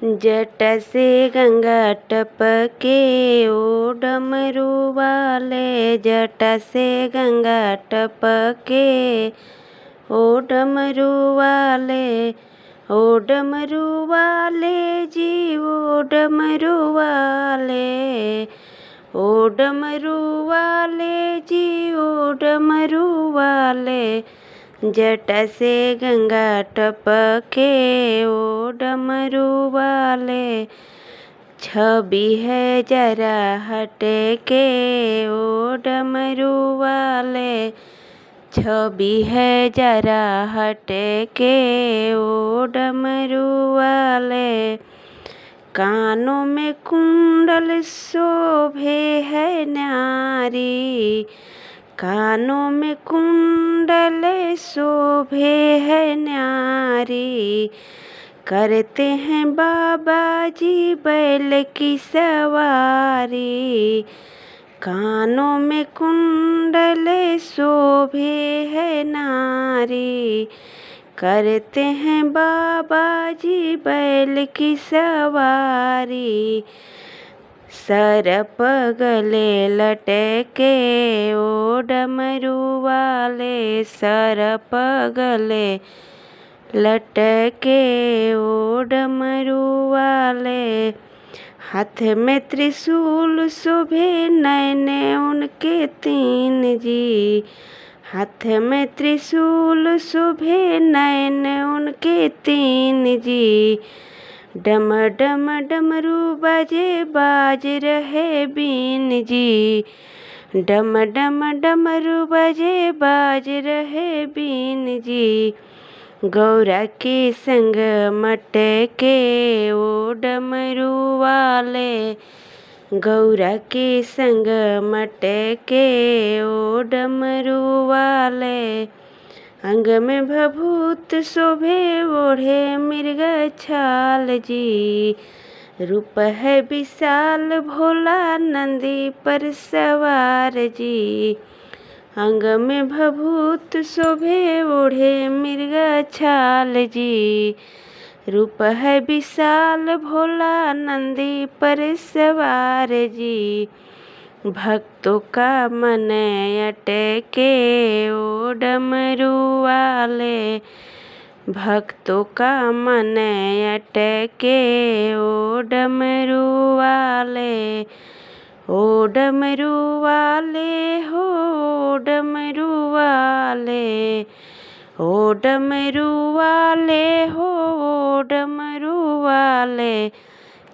जट से गंगा टपके ओ डमरू वाले, जट से गंगा टपके ओ डमरू वाले, ओ डमरू वाले जी ओ डमरू वाले, ओ डमरू वाले जी ओ डमरू वाले, जट से गंगा टपके ओ डमरू वाले, छवि है जरा हटे के ओ डमरू वाले, छवि है जरा हटे के ओ डमरू वाले, कानों में कुंडल शोभे है नारी, कानों में कुंडल शोभे है नारी, करते हैं बाबा जी बैल की सवारी, कानों में कुंडल शोभे है नारी, करते हैं बाबा जी बैल की सवारी, सरप गले लटके ओ डमरू वाले, सरप गले लटके ओ डमरू वाले, हाथ में त्रिशूल शोभे नैन उनके तीन जी, हाथ में त्रिशूल शोभे नैन उनके तीन जी, डम डम डमरू बाजे बाज रहे बीन जी, डम डम डमरू बाजे बाज रहे बीन जी, गौरा के संग मटके ओ डमरू वाले, गौरा के संग मटके ओ डमरू वाले, अंग में भभूत शोभे ओढ़े मृग छाल जी, रूप है विशाल भोला नंदी पर सवार जी, अंग में भभूत शोभे ओढ़े मृग छाल जी, रूप है विशाल भोला नंदी पर सवार जी, भक्तों का मन अटके ओ डमरू वाले, भक्तों का मन अटके ओ डमरू वाले, ओ डमरू वाले हो डमरू वाले, ओ डमरू वाले हो डमरू वाले,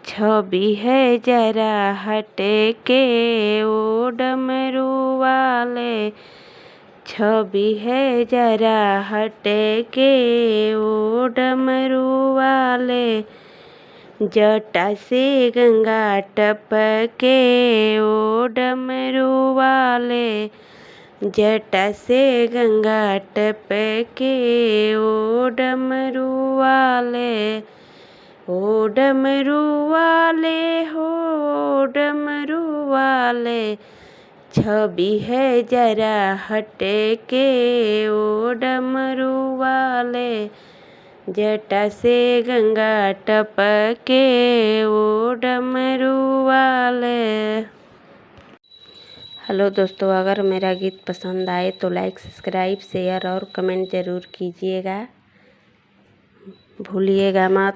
छवि है जरा हटे के ओ डमरू वाले, छवि है जरा हटे के ओ डमरू वाले, जटा से गंगा टपके ओ डमरू वाले, जटा से गंगा टपके ओ डमरू वाले, ओ डमरू वाले हो डमरू वाले, छवि है जरा हटे के ओ डमरू वाले, जटा से गंगा टपके ओ डमरू वाले। हेलो दोस्तों, अगर मेरा गीत पसंद आए तो लाइक सब्सक्राइब शेयर और कमेंट ज़रूर कीजिएगा, भूलिएगा मत।